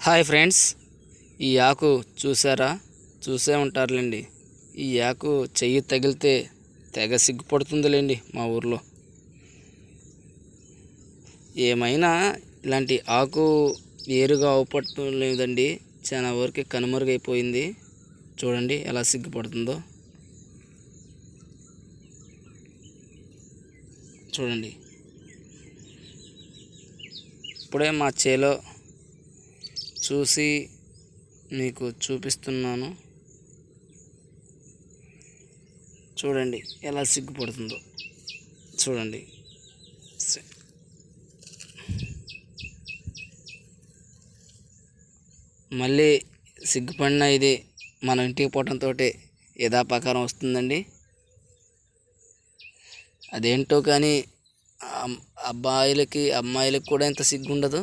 Hi friends, ఈ ఆకు చూసారా? చూసే ఉంటారులేండి. ఈ ఆకు చెయ్యి తగిలితే తెగ సిగ్గుపడుతుందిలేండి మా ఊర్లో. ఏమైనా ఇలాంటి ఆకు వేరుగా అవపడటం లేదండి, చాలా వరకు కనుమరుగైపోయింది. చూడండి ఎలా సిగ్గుపడుతుందో. చూడండి, ఇప్పుడే మా చేలో చూసి మీకు చూపిస్తున్నాను. చూడండి ఎలా సిగ్గుపడుతుందో. చూడండి, మళ్ళీ సిగ్గుపడిన ఇది మన ఇంటికి పోవడంతో యథాప్రకారం వస్తుందండి. అదేంటో కానీ అబ్బాయిలకి అమ్మాయిలకి కూడా ఇంత సిగ్గు ఉండదు.